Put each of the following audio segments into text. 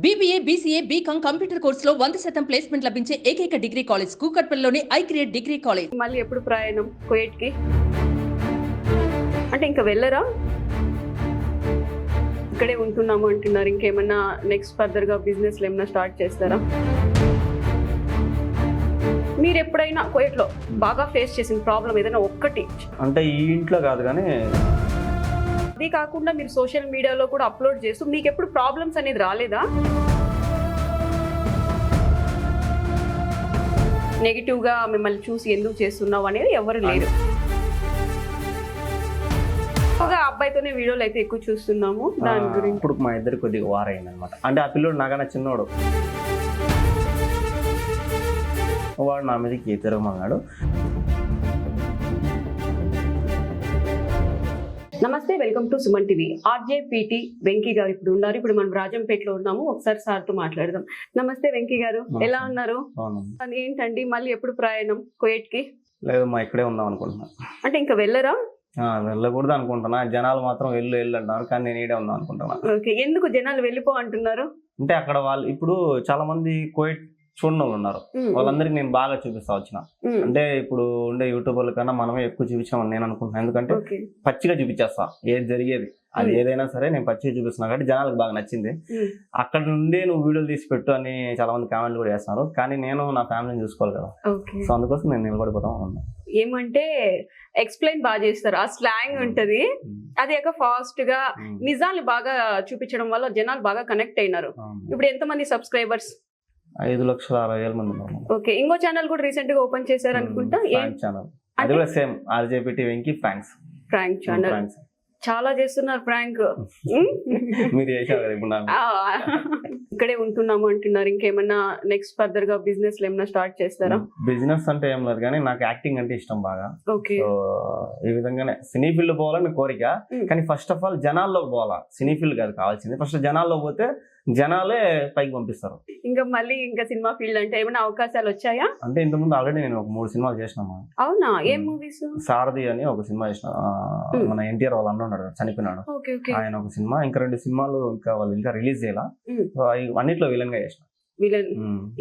BBA, BCA, BCom computer కోర్సులో 100% placement లభించే ఏకైక డిగ్రీ కాలేజ్ కూకట్పల్లిలోని ఐక్రియేట్ డిగ్రీ కాలేజ్. మళ్ళీ ఎప్పుడు ప్రయాణం కువైట్కి? అంటే ఇంకా వెళ్ళరా? ఇక్కడే ఉంటున్నాము అంటున్నారు. ఇంకేమన్నా నెక్స్ట్ ఫర్దర్గా బిజినెస్లు ఏమన్నా స్టార్ట్ చేస్తారా? మీరు ఎప్పుడైనా కువైట్లో బాగా ఫేస్ చేసిన ప్రాబ్లం ఏదైనా ఒక్కటి? అంటే ఈ ఇంట్లో కాదు కానీ అది కాకుండా మీరు సోషల్ మీడియాలో కూడా అప్లోడ్ చేస్తూ మీకు ఎప్పుడు ప్రాబ్లమ్స్ అనేది రాలేదా? నెగిటివ్గా మిమ్మల్ని చూసి ఎందుకు చేస్తున్నావు అనేది ఎవరు లేరు. ఎక్కువగా అబ్బాయితోనే వీడియోలు అయితే ఎక్కువ చూస్తున్నాము. దాని గురించి ఇప్పుడు మా ఇద్దరు కొద్దిగా వారైంది అనమాట. అంటే ఆ పిల్లోడు నాకన్నా చిన్నోడు, వాడు నా మీదకి తిరగమన్నాడు. నమస్తే, welcome to Suman TV. RJPT Venky గారు ఇప్పుడు ఉన్నారు. ఇప్పుడు మనం రాజంపేటలో ఉన్నాము. ఒకసారి సార్తో మాట్లాడదాం. నమస్తే వెంకీ గారు, ఎలా ఉన్నారు? అది ఏంటండి మళ్ళీ ఎప్పుడు ప్రయాణం కువైట్కి? లేదు, మా ఇక్కడే ఉందాం అనుకుంటున్నా. అంటే ఇంకా వెళ్ళరా? వెళ్ళకూడదు అనుకుంటున్నా. జనాలు మాత్రం వెళ్ళు అంటున్నారు, కానీ నేను ఈడే ఉందాం అనుకుంటున్నా. ఓకే, ఎందుకు జనాలు వెళ్ళిపో అంటున్నారు? అంటే అక్కడ వాళ్ళు ఇప్పుడు చాలా మంది కువైట్ చూడని వాళ్ళు ఉన్నారు. వాళ్ళందరికీ నేను బాగా చూపిస్తా వచ్చిన. అంటే ఇప్పుడు ఉండే యూట్యూబర్ల కన్నా మనమే ఎక్కువ చూపించామని నేను అనుకుంటున్నాను. ఎందుకంటే పచ్చిగా చూపించేస్తా ఏది జరిగేది, అది ఏదైనా సరే నేను పచ్చిగా చూపిస్తున్నా కాబట్టి జనాలకు బాగా నచ్చింది. అక్కడ నుండి నువ్వు వీడియోలు తీసి పెట్టు అని చాలా మంది కామెంట్లు కూడా చేస్తున్నారు. కానీ నేను నా ఫ్యామిలీని చూసుకోవాలి కదా, సో అందుకోసం నేను నిలబడిపోతా ఉన్నాను. ఏమంటే ఎక్స్ప్లెయిన్ బాగా చేస్తారు, ఆ స్లాంగ్ ఉంటది, అది ఒక ఫాస్ట్ గా నిజాలు బాగా చూపించడం వల్ల జనాలు బాగా కనెక్ట్ అయినారు. ఇప్పుడు ఎంతమంది సబ్స్క్రైబర్స్? 5,60,000 మంది ఉన్నారు. ఓకే, ఇంకో ఛానల్ కూడా రీసెంట్ గా ఓపెన్ చేశారు అనుకుంటా. ఛానల్ అది కూడా same RJPT Venky prank channel. చాలా చేస్తున్నారు ప్రాంక్. మీరు చేశారు ఇప్పుడు ఇక్కడే ఉంటున్నాము అంటున్నారు. ఇంకేమన్నా నెక్స్ట్ ఫర్దర్ గా బిజినెస్ ఏమన్నా స్టార్ట్ చేస్తారా? బిజినెస్ అంటే ఏం లేదు కానీ నాకు యాక్టింగ్ అంటే ఇష్టం బాగా. ఓకే, ఈ విధంగానే సినీ ఫీల్డ్ పోవాలని కోరిక. కానీ ఫస్ట్ ఆఫ్ ఆల్ జనాల్లోకి పోవాలా, సినీ ఫీల్డ్ కాదు కావాల్సింది. ఫస్ట్ జనాల్లో పోతే జనాలే పైకి పంపిస్తారు. ఇంకా మళ్ళీ ఇంకా సినిమా ఫీల్డ్ అంటే ఏమైనా అవకాశాలు వచ్చాయా? అంటే ఇంతకుముందు ఆల్రెడీ నేను ఒక 3 సినిమాలు చేసినామా. అవునా? ఏం మూవీస్? సారథి అని ఒక సినిమా చేసిన, మన ఎన్టీఆర్ వాళ్ళ అన్న ఉన్నాడు, చనిపోయినాడు, ఆయన ఒక సినిమా. ఇంకా 2 సినిమాలు ఇంకా వాళ్ళు ఇంకా రిలీజ్ చేయాల. అన్నిట్లో విలన్ గా చేసిన. విలన్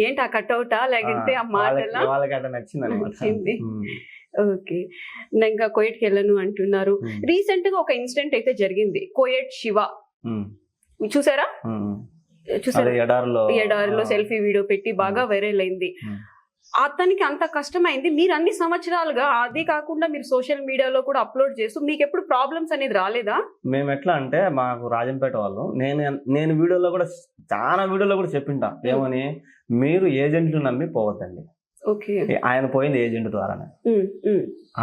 ఏంటి ఆ కట్అవుటా లేకపోతే ఆ మాటలా? వాళ్ళకి అట్లా నచ్చింది అనమాట. ఓకే, ఇంకా కువైట్కి వెళ్ళను అంటున్నారు. రీసెంట్ గా ఒక ఇన్సిడెంట్ అయితే జరిగింది, కువైట్ శివ చూసారా? ఎడారిలో సెల్ఫీ వీడియో పెట్టి బాగా వైరల్ అయింది. అతనికి అంత కష్టమైంది. మీరు అన్ని సంవత్సరాలుగా అది కాకుండా మీరు సోషల్ మీడియాలో కూడా అప్లోడ్ చేస్తూ మీకు ఎప్పుడు ప్రాబ్లమ్స్ అనేది రాలేదా? మేము ఎట్లా అంటే మాకు రాజంపేట వాళ్ళు, నేను వీడియోలో కూడా చాలా వీడియోలో కూడా చెప్పింటా ఏమని, మీరు ఏజెంట్లు నమ్మి పోవద్దండి. ఆయన పోయింది ఏజెంట్ ద్వారానే.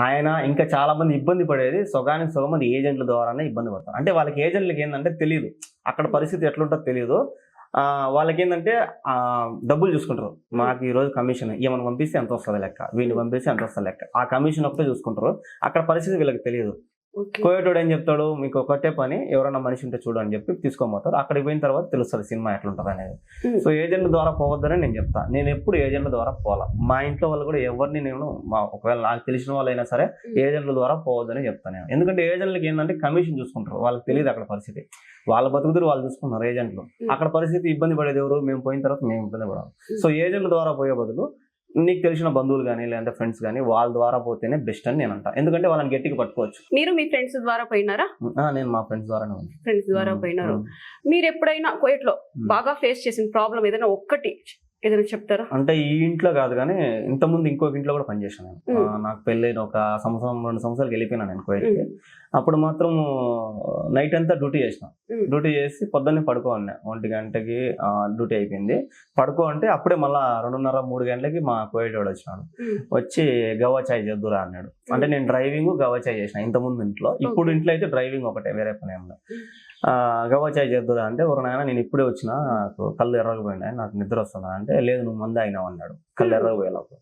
ఆయన ఇంకా చాలా మంది ఇబ్బంది పడేది సగానికి సగం మంది ఏజెంట్ల ద్వారానే ఇబ్బంది పడతారు. అంటే వాళ్ళకి ఏజెంట్లకి ఏంటంటే తెలియదు అక్కడ పరిస్థితి ఎట్లుంటుందో తెలియదు. వాళ్ళకి ఏంటంటే డబ్బులు చూసుకుంటారు. మాకు ఈ రోజు కమిషన్ ఏమైనా పంపిస్తే ఎంత వస్తుంది లెక్క, వీళ్ళు పంపిస్తే ఎంత వస్తుంది లెక్క, ఆ కమిషన్ ఒకటే చూసుకుంటారు. అక్కడ పరిస్థితి వీళ్ళకి తెలియదు. కోయటోడు ఏం చెప్తాడు, మీకు ఒకటే పని, ఎవరైనా మనిషి ఉంటే చూడు అని చెప్పి తీసుకోబోతారు. అక్కడికి పోయిన తర్వాత తెలుస్తుంది సినిమా ఎట్లుంటుంది అనేది. సో ఏజెంట్ల ద్వారా పోవద్దని నేను చెప్తా. నేను ఎప్పుడు ఏజెంట్ల ద్వారా పోవాలా. మా ఇంట్లో వాళ్ళు కూడా ఎవరిని నేను ఒకవేళ నాకు తెలిసిన వాళ్ళైనా సరే ఏజెంట్ల ద్వారా పోవద్దని చెప్తాను నేను. ఎందుకంటే ఏజెంట్లకి ఏంటంటే కమిషన్ చూసుకుంటారు, వాళ్ళకి తెలియదు అక్కడ పరిస్థితి. వాళ్ళ బతుకుదురు వాళ్ళు చూసుకున్నారు ఏజెంట్లు. అక్కడ పరిస్థితి ఇబ్బంది పడేది ఎవరు, మేము పోయిన తర్వాత మేము ఇబ్బంది పడాలి. సో ఏజెంట్ల ద్వారా పోయే బదులు నీకు తెలిసిన బంధువులు కానీ లేదంటే ఫ్రెండ్స్ కానీ వాళ్ళ ద్వారా పోతేనే బెస్ట్ అని నేను అంటా. ఎందుకంటే వాళ్ళని గట్టిగా పట్టుకోవచ్చు. మీరు మీ ఫ్రెండ్స్ ద్వారా పోయినారా? నేను మా ఫ్రెండ్స్ ద్వారానే ఉన్నాను. ఫ్రెండ్స్ ద్వారా పోయినారు. మీరు ఎప్పుడైనా కువైట్లో బాగా ఫేస్ చేసిన ప్రాబ్లం ఏదైనా ఒక్కటి ఏదైనా చెప్తారా? అంటే ఈ ఇంట్లో కాదు కానీ ఇంతకుముందు ఇంకొక ఇంట్లో కూడా పనిచేసాను నేను. నాకు పెళ్ళైన ఒక 2 సంవత్సరాలకు వెళ్ళిపోయినా నేను కువైట్కి. అప్పుడు మాత్రం నైట్ అంతా డ్యూటీ చేసిన. డ్యూటీ చేసి పొద్దున్నే పడుకోన్నా. 1 గంటకి డ్యూటీ అయిపోయింది. పడుకో అంటే అప్పుడే మళ్ళీ 2:30-3 గంటలకి మా కువైట్ వాడు వచ్చినాడు. వచ్చి గవా చాయ్ చేద్దురా అన్నాడు. అంటే నేను డ్రైవింగ్ గవా చాయ్ చేసిన ఇంతకుముందు ఇంట్లో. ఇప్పుడు ఇంట్లో అయితే డ్రైవింగ్ ఒకటే, వేరే పని ఏం లేదు. గవా చాయ్ చేద్దురా అంటే, ఒక నాయన నేను ఇప్పుడే వచ్చినా, నాకు కళ్ళు ఎర్రకపోయినా, నాకు నిద్ర వస్తుందా అంటే, లేదు నువ్వు మందు అయినావు అన్నాడు. కళ్ళు ఎర్రకపోయేలోపు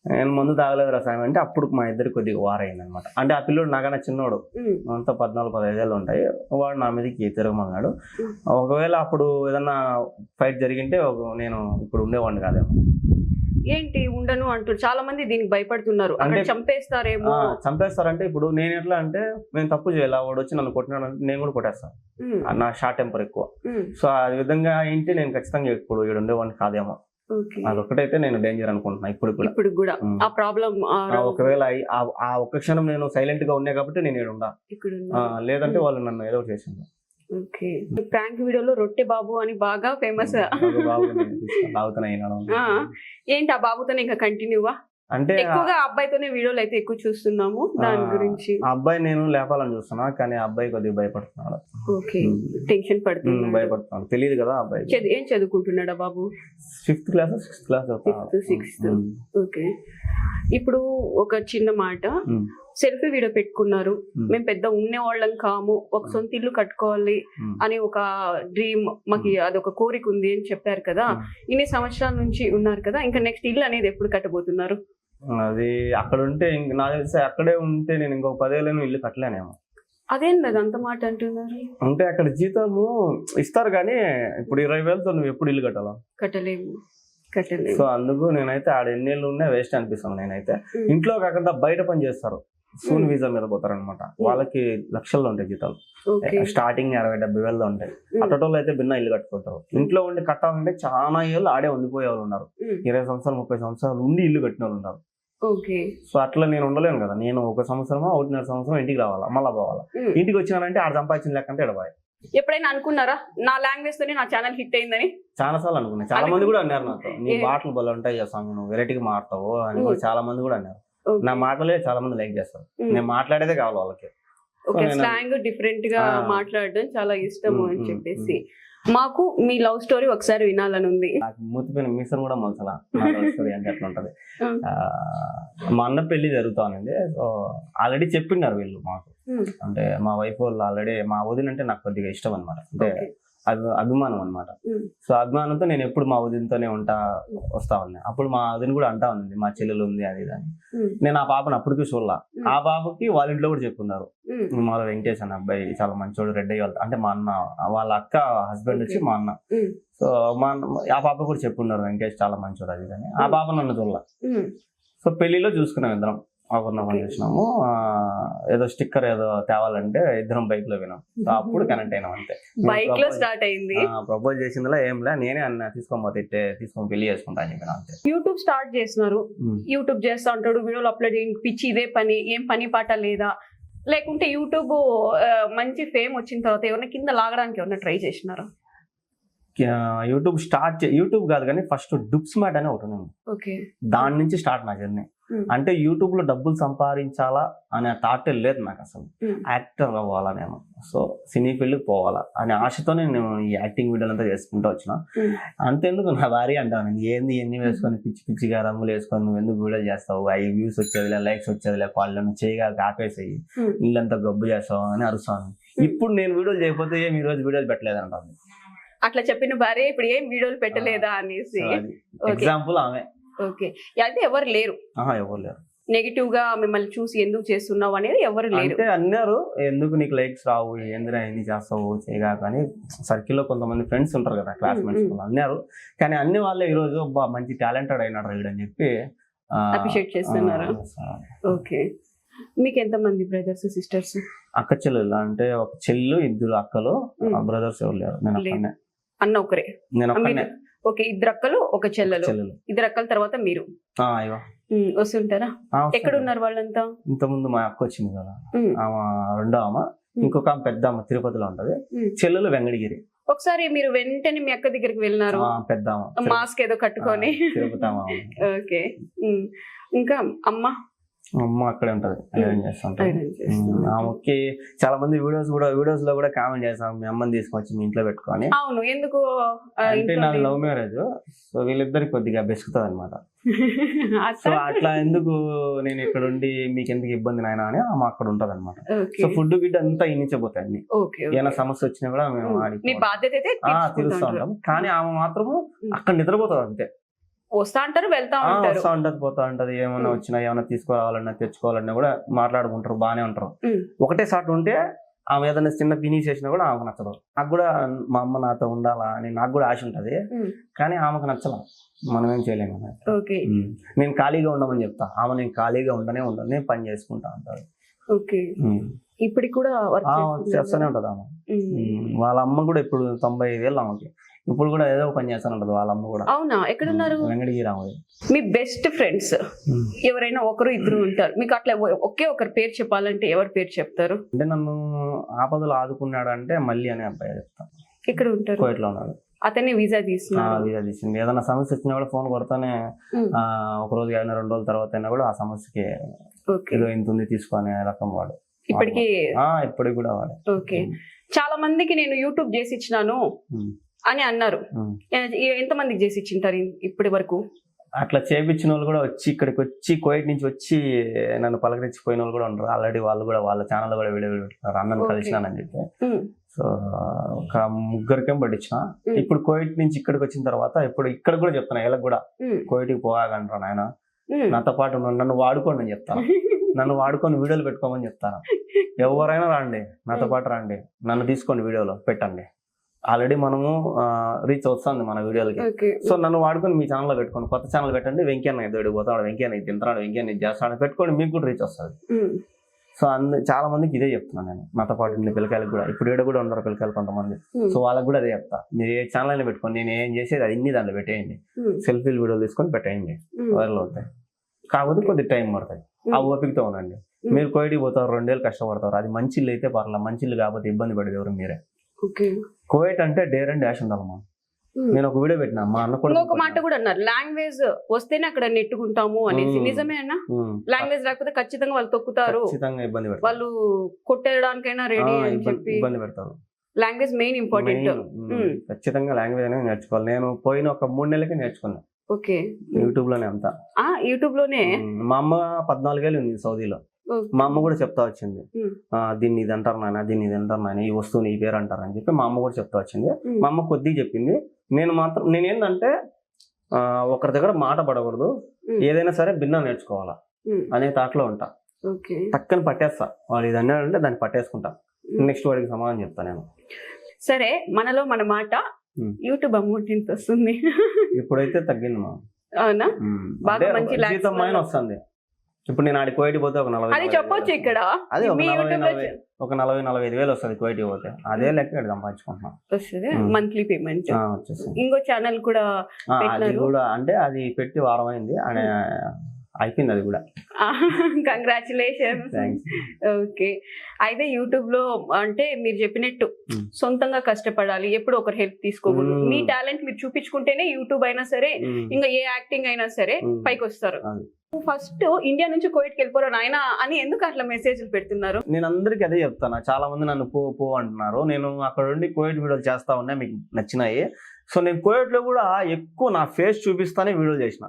నేను మందు తాగలేదు రసాయనం అంటే అప్పుడు మా ఇద్దరికి కొద్దిగా వారైంది అనమాట. అంటే ఆ పిల్లోడు నాకన్నా చిన్నోడు, అంతా 14-15 ఏళ్ళు ఉంటాయి. వాడు నా మీదకి తిరగమన్నాడు. ఒకవేళ అప్పుడు ఏదన్నా ఫైట్ జరిగింటే నేను ఇప్పుడు ఉండేవాడిని కాదేమో. ఏంటి ఉండను అంటారు, చాలా మంది దీనికి భయపడుతున్నారు, అక్కడ అంటే- చంపేస్తారేమో. చంపేస్తారంటే ఇప్పుడు నేను ఎట్లా అంటే నేను తప్పు చేయాలి, వాడు వచ్చి నన్ను కొట్టినాడు అంటే నేను కూడా కొట్టేస్తాను. ఉమ్, నా షార్ట్ టెంపర్ ఎక్కువ. ఉమ్, సో ఆ విధంగా ఏంటి నేను ఖచ్చితంగా ఇప్పుడు ఇక్కడ ఉండేవాడిని కాదేమో. ఓకే. అదొక్కటైతే నేను డేంజర్ అనుకుంటున్నా ఇప్పుడు కూడా. ఇప్పుడు కూడా ఉమ్. ఆ ప్రాబ్లం ఒకవేళ ఆ ఒక్క క్షణం నేను సైలెంట్ గా ఉన్నా కాబట్టి నేను ఇక్కడ ఉండా. ఇక్కడ లేదంటే వాళ్ళు నన్ను ఏదో ఒకటి చేసింది. ఓకే. ప్రాంక్ వీడియోలో రొట్టె బాబు అని బాగా ఫేమస్. ఏంటి ఆ బాబుతోనే ఇంకా కంటిన్యూవా? అంటే ఎక్కువగా ఆ అబ్బాయితోనే వీడియోలు అయితే ఎక్కువ చూస్తున్నాము దాని గురించి. ఆ అబ్బాయి నేను లేపాలని చూస్తున్నా, కానీ ఆ అబ్బాయి కొద్దిగా భయపడుతున్నాడు. ఓకే, టెన్షన్ పడుతున్నాడు. భయపడుతున్నాడు, తెలియదు కదా ఆ అబ్బాయి. ఏం చదువుకుంటున్నాడా బాబు? 5th class 6th class. 5th 6th. Okay. ఇప్పుడు ఒక చిన్న మాట, సెల్ఫీ వీడియో పెట్టుకున్నారు, మేము పెద్ద ఉండేవాళ్ళం కాము, ఒక సొంత ఇల్లు కట్టుకోవాలి అని ఒక డ్రీమ్, మాకు అదొక కోరిక ఉంది అని చెప్పారు కదా. ఇన్ని సంవత్సరాల నుంచి ఉన్నారు కదా, ఇంకా నెక్స్ట్ ఇల్లు అనేది ఎప్పుడు కట్టబోతున్నారు? అది అక్కడ ఉంటే నాకు తెలిసి అక్కడే ఉంటే నేను ఇంకొక 10 ఏళ్ళను ఇల్లు కట్టలేనేమో. అదేంటి అది అంత మాట అంటున్నారు? అంటే అక్కడ జీతము ఇస్తారు, కానీ ఇప్పుడు 20,000తో నువ్వు ఎప్పుడు ఇల్లు కట్టాలా? కట్టలేము. సో అందుకు నేనైతే ఆడ ఎన్నేళ్ళు ఉన్నా వేస్ట్ అనిపిస్తాను. నేనైతే ఇంట్లో కాకుండా బయట పని చేస్తారు, సూన్ వీసా మీద పోతారనమాట, వాళ్ళకి లక్షల్లో ఉంటాయి జీతాలు. స్టార్టింగ్ 60-70 వేలతో ఉంటాయి. అట్టోళ్ళు అయితే భిన్న ఇల్లు కట్టుకుంటారు. ఇంట్లో ఉండి కట్టాలంటే చాలా ఏళ్ళు ఆడే ఉండిపోయే వాళ్ళు ఉన్నారు. 20 సంవత్సరాలు 30 సంవత్సరాలు ఉండి ఇల్లు కట్టిన వాళ్ళు ఉన్నారు. సో అట్లా నేను ఉండలేను కదా. నేను 1 సంవత్సరమో 1.5 సంవత్సరం ఇంటికి రావాలా, మళ్ళా పోవాలా. ఇంటికి వచ్చినానంటే ఆడ సంపాదించిన లెక్కంటే ఎడబాయి. ఎప్పుడైనా అనుకున్నారా నా లాంగ్వేజ్ తోనే నా ఛానల్ హిట్ అయిందని? చాలా సార్లు అనుకున్నా. చాలా మంది కూడా అన్నారు నాతో, నీ మాటలు బలం ఉంటాయి చేస్తాను, నువ్వు వెరైటీగా మాడతావు అని కూడా చాలా మంది కూడా అన్నారు. నా మాటలే చాలా మంది లైక్ చేస్తారు. నేను మాట్లాడేదే కావాలి వాళ్ళకి. స్లాంగ్ డిఫరెంట్ గా మాట్లాడడం చాలా ఇష్టము అని చెప్పేసి. మాకు మీ లవ్ స్టోరీ ఒకసారి వినాలని ఉంది. నాకు మూతిపోయిన మీసం కూడా మలసలా స్టోరీ అంటే ఎట్లా ఉంటది. మా అన్న పెళ్లి జరుగుతానండి. సో ఆల్రెడీ చెప్పినారు వీళ్ళు మాకు, అంటే మా వైఫ్ వాళ్ళు ఆల్రెడీ, మా వదిన అంటే నాకు కొద్దిగా ఇష్టం అనమాట, అంటే అభిమానం అనమాట. సో అభిమానంతో నేను ఎప్పుడు మా వదినతోనే వస్తా ఉన్నా. అప్పుడు మా వదిన కూడా అంటా ఉంది మా చెల్లెలు ఉంది అది ఇది అని. నేను ఆ పాపను అప్పటికి చూడలా. ఆ పాపకి వాళ్ళ ఇంట్లో కూడా చెప్పున్నారు, మా వెంకటేష్ అన్న అబ్బాయి చాలా మంచోడు, రెడ్డి అయ్యి అంటే మా అన్న వాళ్ళ అక్క హస్బెండ్ వచ్చి మా అన్న. సో ఆ పాప కూడా చెప్పున్నారు వెంకటేష్ చాలా మంచోడు అది అని. ఆ పాప నన్ను చూడలా. సో పెళ్లిలో చూసుకున్నాం ఇద్దరం, ఒకరిని చేసినాము. ఏదో స్టిక్కర్ ఏదో తేవాలంటే ఇద్దరం బైక్ లో వినాం. సో అప్పుడు కనెక్ట్ అయినాం అంతే. బైక్ లో స్టార్ట్ అయింది. ప్రపోజ్ చేసిందిలా ఏంలే, నేనే అన్న తీసుకొని పెళ్లి చేసుకుంటా అని చెప్పిన అంతే. యూట్యూబ్ స్టార్ట్ చేసినారు, యూట్యూబ్ చేస్తా ఉంటాడు, వీడియోలు అప్లోడ్ చేయండి, పిచ్చి ఇదే పని, ఏం పని పాట లేదా? లేకుంటే యూట్యూబ్ మంచి ఫేమ్ వచ్చిన తర్వాత ఎవరైనా కింద లాగడానికి ఎవరైనా ట్రై చేసినారా? యూట్యూబ్ కాదు కానీ ఫస్ట్ డుప్స్ మ్యాట్ అని ఒకటి ఉంది. దాని నుంచి స్టార్ట్ నా జర్నీ. అంటే యూట్యూబ్ లో డబ్బులు సంపాదించాలా అనే థాట్ లేదు నాకు అసలు. యాక్టర్ అవ్వాలా నేను, సో సినీ ఫీల్డ్కి పోవాలా అనే ఆశతోనే నేను ఈ యాక్టింగ్ వీడియోలు అంతా చేసుకుంటూ వచ్చిన. అంతేందుకు నా భార్య అంటాను, ఏంది ఎన్ని వేసుకొని పిచ్చి పిచ్చిగా రంగులు వేసుకొని నువ్వు ఎందుకు వీడియో చేస్తావు, అవి వ్యూస్ వచ్చేదిలే, లైక్స్ వచ్చేదిలే, వాళ్ళని చేయగా ఆపేసేయి, ఇల్లంతా గబ్బు చేస్తావు అని అరుస్తాను. ఇప్పుడు నేను వీడియోలు చేయకపోతే ఏం ఈ రోజు వీడియోలు పెట్టలేదు అంటాను. అట్లా చెప్పిన భార్య ఇప్పుడు ఏం వీడియోలు పెట్టలేదా అనేసి ఎగ్జాంపుల్ ఆమె. ఓకే, అయితే ఎవరు లేరు నెగిటివ్ గా మిమ్మల్ని చూసి ఎందుకు చేస్తున్నావు అనేది ఎవరు లేరు. అంటే అన్నారు, ఎందుకు నీకు లైక్స్ రావు, ఎందుకు ఎన్ని చేస్తావు చేయగా, కానీ సర్కిల్లో కొంతమంది ఫ్రెండ్స్ ఉంటారు కదా, క్లాస్మేట్స్ అన్నారు. కానీ అన్ని వాళ్ళే ఈ రోజు మంచి టాలెంటెడ్ అయినాడు రైడ్ అని చెప్పి అప్రిషియేట్ చేస్తున్నారు. ఓకే, మీకు ఎంత మంది బ్రదర్స్ సిస్టర్స్? అక్క చెల్లెలు అంటే ఒక చెల్లు, 2 అక్కలు, బ్రదర్స్ ఎవరు లేరు. నేను అన్న ఒకరే? నేను ఒక్కనే. ఓకే, 2 అక్కలు 1 చెల్లెలు. 2 అక్కల తర్వాత మీరు వస్తుంటారా? ఎక్కడ ఉన్నారు వాళ్ళంతా? ఇంతకుముందు మా అక్క వచ్చింది కదా, ఆమె 2వ అమ్మ, ఇంకొక ఆమె పెద్ద అమ్మ తిరుపతిలో ఉంటది, చెల్లెలు వెంకటగిరి. ఒకసారి మీరు వెంటనే మీ అక్క దగ్గరికి వెళ్ళినారు, పెద్ద మాస్క్ ఏదో కట్టుకొని? ఓకే, ఇంకా అమ్మ అక్కడే ఉంటది, ఐరన్ చేస్తుంటది. ఆమెకి చాలా మంది వీడియోస్ లో కూడా కామెంట్ చేస్తాం, మీ అమ్మని తీసుకొచ్చి మీ ఇంట్లో పెట్టుకొని. అవును, ఎందుకు అంటే నాది లవ్ మ్యారేజ్, సో వీళ్ళిద్దరికి కొద్దిగా బెసుకుతుంది అనమాట. సో అట్లా ఎందుకు నేను ఇక్కడ ఉండి మీకు ఎందుకు ఇబ్బంది నాయన అని ఆమె అక్కడ ఉంటది అనమాట. సో ఫుడ్ గిడ్ అంతా ఇన్నించబోతాయి అన్ని, ఏమైనా సమస్య వచ్చినా కూడా మేము తీరుస్తూ ఉంటాం. కానీ ఆమె మాత్రము అక్కడ నిద్రపోతుంది అంతే. వస్తా అంటారు, వెళ్తా ఉంటది, పోతా ఉంటది. ఏమన్నా వచ్చినా ఏమన్నా తీసుకోవాలన్నా తెచ్చుకోవాలన్నా కూడా మాట్లాడుకుంటారు, బానే ఉంటారు. ఒకటే సాట్ ఉంటే ఆమె ఏదైనా చిన్న ఫినిష్ చేసినా కూడా ఆమెకు నచ్చదు. నాకు కూడా మా అమ్మ నాతో ఉండాలా అని నాకు కూడా ఆశ ఉంటుంది, కానీ ఆమెకు నచ్చలా, మనం ఏం చేయలేము కదా. ఓకే. నేను ఖాళీగా ఉండమని చెప్తా, ఆమె నేను ఖాళీగా ఉండనే ఉండను, నేను పని చేసుకుంటా అంటారు. ఓకే. ఇప్పటికి కూడా చేస్తూనే ఉంటది ఆమె. వాళ్ళ అమ్మ కూడా ఇప్పుడు 95 ఆమెకి, ఇప్పుడు కూడా ఏదో పని చేస్తానే ఉంటది వాళ్ళ అమ్మ కూడా. అవునా? ఎక్కడున్నారు? వెంకటగిరి రామది. మీ బెస్ట్ ఫ్రెండ్స్ ఎవరైనా ఒకరు ఇద్దరు ఉంటారు మీకు, అట్లా ఒకే ఒకరి పేరు చెప్పాలంటే ఎవరి పేరు చెప్తారు? అంటే నన్ను ఆపదలు ఆదుకున్నాడు అంటే మళ్ళీ అనే అబ్బాయి చెప్తాను. ఎక్కడ ఉంటారు? కోయిట్లో ఉన్నాడు. అతన్ని వీసా తీసుకున్నాడు. వీసా తీసింది. ఏదైనా సమస్య వచ్చినా కూడా ఫోన్ కొడతానే, ఒక రోజు అయినా 2 రోజుల తర్వాత అయినా కూడా ఆ సమస్యకి ఏదో ఇంత ఉంది తీసుకునే రకం వాడు. ఇప్పటికి ఇప్పటికి కూడా వాడు. ఓకే. చాలా మందికి నేను యూట్యూబ్ చేసి ఇచ్చినాను అని అన్నారు. ఎంత మందికి చేసి ఇచ్చింటారు ఇప్పటి వరకు? అట్లా చేపించిన వాళ్ళు కూడా వచ్చి ఇక్కడికి వచ్చి కోయిట్ నుంచి వచ్చి నన్ను పలకరించిపోయిన వాళ్ళు కూడా ఉంటారు. ఆల్రెడీ వాళ్ళు కూడా వాళ్ళ ఛానల్ కూడా వీడియో పెడుతున్నారు, అన్నను కలిసినానని చెప్పి. సో ఒక 3 పట్టించిన. ఇప్పుడు కోయిట్ నుంచి ఇక్కడికి వచ్చిన తర్వాత ఇప్పుడు ఇక్కడ కూడా చెప్తాను, వీళ్ళకి కూడా కోయిట్కి పోగాకంటారు నాయన, నాతో పాటు నన్ను వాడుకోండి అని చెప్తాను. నన్ను వాడుకొని వీడియోలు పెట్టుకోమని చెప్తాను. ఎవరైనా రండి, నాతో పాటు రండి, నన్ను తీసుకోండి వీడియోలో పెట్టండి. ఆల్రెడీ మనము రీచ్ వస్తుంది మన వీడియోలకి. సో నన్ను వాడుకొని మీ ఛానల్లో పెట్టుకోండి, కొత్త ఛానల్ పెట్టండి. వెంకయ్య ఇది పోతాడు, వెంకయ్య ఇది తింటాడు, వెంకయ్య ఇది చేస్తాడు పెట్టుకోండి, మీకు కూడా రీచ్ వస్తుంది. సో చాలా మందికి ఇదే చెప్తున్నాను నేను, నాతో పాటు ఉండే పిల్లకాయలకు కూడా. ఇప్పుడు ఈడ కూడా ఉన్నారు పిల్లకాయలు కొంతమంది. సో వాళ్ళకి కూడా అదే చెప్తా, మీరు ఏ ఛానల్ అయినా పెట్టుకోండి, నేను ఏం చేసేది అన్ని దాంట్లో పెట్టేయండి, సెల్ఫీలు వీడియోలు తీసుకొని పెట్టేయండి, వైరల్ అవుతాయి. కాకపోతే కొద్ది టైం పడుతుంది, ఆ ఓపికతో ఉండండి. మీరు కోయిట్కి పోతారు, 2 ఏళ్ళు కష్టపడతారు. అది మంచి ఇల్లు అయితే పర్లేదు, మంచి ఇల్లు కాకపోతే ఇబ్బంది పడేది ఎవరు మీరే. కోయిట్ అంటే డేర్ అండ్ డాష్ ఉండాలమ్మా. నేను ఒక వీడియో పెట్టినా, మా అన్న కూడా ఒక మాట కూడా అన్నారు, లాంగ్వేజ్ వస్తేనే అక్కడ నెట్టుకుంటాము అనేసి. నిజమే అన్న? లాంగ్వేజ్ రాకపోతే ఖచ్చితంగా వాళ్ళు తొక్కుతారు, ఇబ్బంది పెడతారు, వాళ్ళు కొట్టేయడానికైనా రెడీ అని చెప్పి ఇబ్బంది పెడతారు. Language main important. ఖచ్చితంగా లాంగ్వేజ్ అనేది నేర్చుకోవాలి. నేను పోయిన ఒక 3 నెలలకి నేర్చుకున్నా. ఓకే. యూట్యూబ్ లోనే అంతా. యూట్యూబ్ లోనే. మా అమ్మ 14 ఏళ్ళు ఉంది సౌదీలో. మా అమ్మ కూడా చెప్తా వచ్చింది, దీన్ని ఇది అంటారు నాయన, దీన్ని ఇది అంటారు నాయన, ఈ వస్తువుని ఈ పేరు అంటారు అని చెప్పి మా అమ్మ కూడా చెప్తా వచ్చింది. మా అమ్మ కొద్దిగా చెప్పింది. నేనేందంటే ఒకరి దగ్గర మాట పడకూడదు, ఏదైనా సరే భిన్న నేర్చుకోవాలా అనే థాట్లో ఉంటా. పక్కన పట్టేస్తా, వాడు ఇది అన్నాడంటే దాన్ని పట్టేసుకుంటా, నెక్స్ట్ వాడికి సమాధానం చెప్తా నేను. సరే, మనలో మన మాట యూట్యూబ్ అమౌంట్ ఎంత వస్తుంది? ఇప్పుడైతే తగ్గింది మా. అవునా? బాగా మంచి జీతం వస్తుంది. ఇప్పుడు నేను ఆడి కోయిట్ పోతే ఒక 40 అది చెప్పొచ్చు ఇక్కడ. అదే ఒక 40-45 వేలు వస్తుంది కోయిట్ పోతే. అదే లెక్క ఇక్కడ సంపాదించుకుంటున్నాం. వస్తుంది మంత్లీ పేమెంట్. ఇంకో ఛానల్ కూడా అంటే అది పెట్టి వారం అయింది, అయిపోయింది అది కూడా. కంగ్రాచులేషన్స్. ఓకే. అయితే యూట్యూబ్ లో అంటే మీరు చెప్పినట్టు సొంతంగా కష్టపడాలి, ఎప్పుడు ఒకరు హెల్ప్ తీసుకోకూడదు. మీ టాలెంట్ మీరు చూపించుకుంటేనే యూట్యూబ్ అయినా సరే, ఇంకా ఏ యాక్టింగ్ అయినా సరే పైకి వస్తారు. ఫస్ట్ ఇండియా నుంచి కోవిడ్కి వెళ్ళిపోరు నాయన అని ఎందుకు అట్లా మెసేజ్లు పెడుతున్నారు? నేను అందరికి అదే చెప్తాను. చాలా మంది నన్ను పో అంటున్నారు. నేను అక్కడ ఉండి కోవిడ్ వీడియోలు చేస్తా ఉన్నా, మీకు నచ్చినాయి. సో నేను కోవిడ్ లో కూడా ఎక్కువ నా ఫేస్ చూపిస్తానే వీడియోలు చేసిన.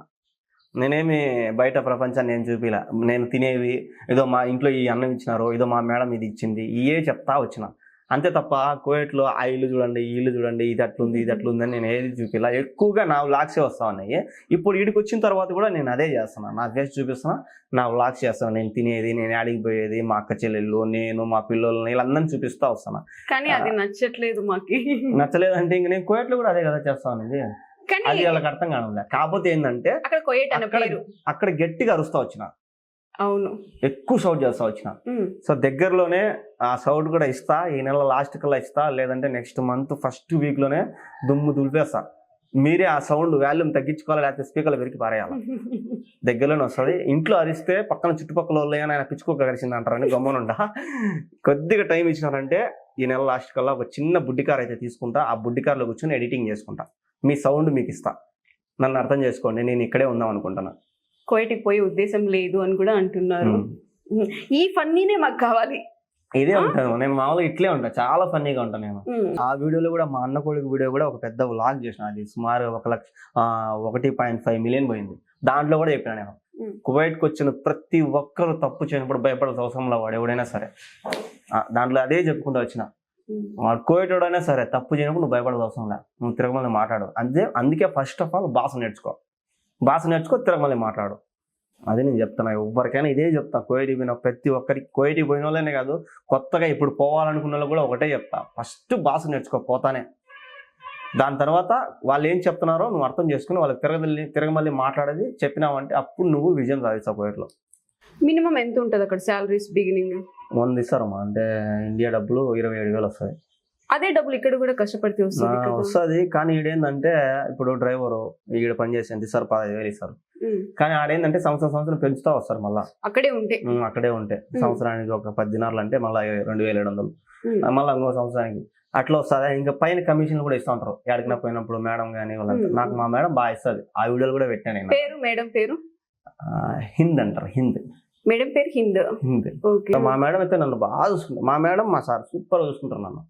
నేనేమి బయట ప్రపంచాన్ని ఏం చూపిలా. నేను తినేవి ఏదో మా ఇంట్లో ఈ అన్నం ఇచ్చినారు, ఏదో మా మేడం ఇది ఇచ్చింది, ఇవే చెప్తా వచ్చిన అంతే తప్ప కోవిడ్లో ఆ ఇల్లు చూడండి, ఈ ఇల్లు చూడండి, ఇది అట్లుంది ఇది అట్లుంది అని నేను ఏది చూపిలా. ఎక్కువగా నా వ్లాగ్సే వస్తా ఉన్నాయి. ఇప్పుడు వీడికి వచ్చిన తర్వాత కూడా నేను అదే చేస్తున్నాను, నా ఫేస్ చూపిస్తున్నా, నా వ్లాగ్స్ చేస్తాను. నేను తినేది, నేను యాడికి పోయేది, మా అక్క చెల్లెళ్ళు, నేను, మా పిల్లల్ని వీళ్ళందరినీ చూపిస్తా వస్తాను. కానీ అది నచ్చట్లేదు మాకు. నచ్చలేదు అంటే ఇంక నేను కోవిడ్లో కూడా అదే కదా చేస్తాను. అది వాళ్ళకి అర్థం కావడం. కాకపోతే ఏంటంటే అక్కడ గట్టిగా అరుస్తా వచ్చిన, అవును ఎక్కువ సౌండ్ చేస్తా వచ్చిన. సో దగ్గరలోనే ఆ సౌండ్ కూడా ఇస్తా, ఈ నెల లాస్ట్ కల్లా ఇస్తా, లేదంటే నెక్స్ట్ మంత్ ఫస్ట్ వీక్ లోనే దుమ్ము దులిపేస్తా. మీరే ఆ సౌండ్ వాల్యూమ్ తగ్గించుకోవాలి, లేకపోతే స్పీకర్లు పెరిగి పారేయాలి. దగ్గరలోనే వస్తుంది. ఇంట్లో అరిస్తే పక్కన చుట్టుపక్కల వాళ్ళు ఆయన పిచ్చుకోక కలిసింది అంటారని గమ్మనుంటా. కొద్దిగా టైం ఇచ్చినారంటే ఈ నెల లాస్ట్ కల్లా ఒక చిన్న బుడ్డికార్ అయితే తీసుకుంటా, ఆ బుడ్డికార్లో కూర్చొని ఎడిటింగ్ చేసుకుంటా. మీ సౌండ్ మీకు ఇస్తా, నన్ను అర్థం చేసుకోండి. నేను ఇక్కడే ఉందాం అనుకుంటున్నా. కోయిట్కి పోయే ఉద్దేశం లేదు అని కూడా అంటున్నారు. ఈ ఫన్నీనే మాకు కావాలి. ఇదే ఉంటాను నేను మామూలుగా, ఇట్లే ఉంటా, చాలా ఫన్నీగా ఉంటాను నేను. ఆ వీడియోలో కూడా మా అన్న కొడుకు వీడియో కూడా ఒక పెద్ద వ్లాగ్ చేసిన, అది సుమారు 1.5 మిలియన్ పోయింది. దాంట్లో కూడా చెప్పినా నేను, కువైట్కి వచ్చిన ప్రతి ఒక్కరు తప్పు చేయనప్పుడు భయపడాల్సిన అవసరంలో వాడు ఎవడైనా సరే. దాంట్లో అదే చెప్పుకుంటూ వచ్చిన, వాడు కోవిడ్ అయినా సరే తప్పు చేయనప్పుడు నువ్వు భయపడాల్సిన అవసరం లే, నువ్వు తిరగమని మాట్లాడు. అందుకే ఫస్ట్ ఆఫ్ ఆల్ భాష నేర్చుకో, తిరగమని మాట్లాడు. అది నేను చెప్తున్నా, ఎవరికైనా ఇదే చెప్తా. కోయిటికి పోయిన ప్రతి ఒక్కరికి, కోయిటికి పోయిన వాళ్ళనే కాదు, కొత్తగా ఇప్పుడు పోవాలనుకున్న వాళ్ళు కూడా ఒకటే చెప్తా, ఫస్ట్ భాష నేర్చుకోపోతానే. దాని తర్వాత వాళ్ళు ఏం చెప్తున్నారో నువ్వు అర్థం చేసుకుని వాళ్ళకి తిరగమల్లి మాట్లాడేది చెప్పినావంటే అప్పుడు నువ్వు విజయం సాధిస్తావు కోయిట్లో. మినిమం ఎంత ఉంటుంది అక్కడ శాలరీస్ బిగినింగ్? 100 ఇస్తారమ్మా, అంటే ఇండియా డబ్బులు 27,000 వస్తాయి. అదే డబ్బులు ఇక్కడ కూడా కష్టపడితే వస్తుంది కదా? వస్తుంది, కానీ ఈడేందంటే ఇప్పుడు డ్రైవరు ఈడ పని చేసి ఎంత ఇస్తారు, 15,000 ఇస్తారు. కానీ ఆడేందంటే సంవత్సరం పెంచుతా వస్తారు మళ్ళా. అక్కడే ఉంటే సంవత్సరానికి ఒక 10 దినాలు అంటే మళ్ళీ 2,700, మళ్ళీ ఇంకో సంవత్సరానికి అట్లా వస్తుంది. ఇంకా పైన కమిషన్లు కూడా ఇస్తూ ఉంటారు ఎక్కడికైనా పోయినప్పుడు. మేడం కానీ వాళ్ళంతా, నాకు మా మేడం బాగా ఇస్తుంది. ఆ వీడియోలు కూడా పెట్టాను నేను. పేరు మేడం పేరు హింద్ అంటారు, హింద్. మేడం పేరు హింద్. ఓకే. మా మేడం అయితే నన్ను బాగా చూసుకుంటారు. మా మేడం మా సార్ సూపర్ చూసుకుంటారు నన్ను.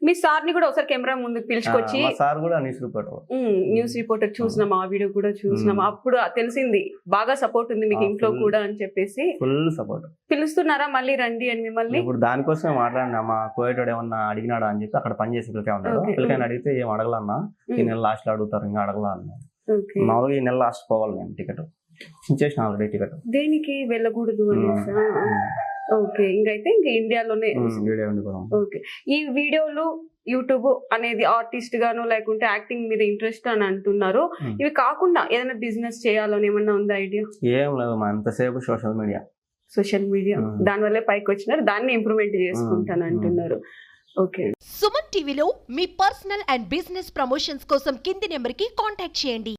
మీ సార్ ని కూడా ఒకసారి కెమెరా ముందుకు పిలుచుకొచ్చి, మా సార్ కూడా న్యూస్ రిపోర్టర్ చూసినాం, ఆ వీడియో కూడా చూసినాం. అప్పుడు తెలిసింది బాగా సపోర్ట్ ఉంది మీకు ఇంట్లో కూడా అని చెప్పేసి. Full support. పిలుస్తున్నారా మళ్ళీ రండి అని మిమ్మల్ని? ఇప్పుడు దానికోసమే మాట్లాడినా. మా కోయటోడు ఏమన్నా అడిగినాడా అని చెప్పి అక్కడ పని చేసి పిల్లకే ఉంటాడు. పిల్లకాయని అడిగితే ఏం అడగలన్నా, ఈ నెల లాస్ట్ లో అడుగుతారు, ఇంకా అడగలా అన్నా. మామూలుగా ఈ నెల లాస్ట్ పోవాలి నేను. టికెట్ ఇచ్చేసిన ఆల్రెడీ. టికెట్ దేనికి వెళ్ళకూడదు అనేసి? ఓకే. ఇంకైతే ఇండియాలోనే. ఓకే. ఈ వీడియోలు యూట్యూబ్ అనేది ఆర్టిస్ట్ గాను లేకుంటే యాక్టింగ్ మీద ఇంట్రెస్ట్ అని అంటున్నారు. ఇవి కాకుండా ఏదైనా బిజినెస్ చేయాలని ఏమన్నా ఉందా ఐడియా? ఏం లేదు మా, ఎంతసేపు సోషల్ మీడియా. దానివల్లే పైకి వచ్చినారు, దాన్ని ఇంప్రూవ్మెంట్ చేసుకుంటాను అంటున్నారు. ఓకే. సుమన్ టీవీలో మీ పర్సనల్ అండ్ బిజినెస్ ప్రమోషన్స్ కోసం కింది నెంబర్కి కాంటాక్ట్ చేయండి.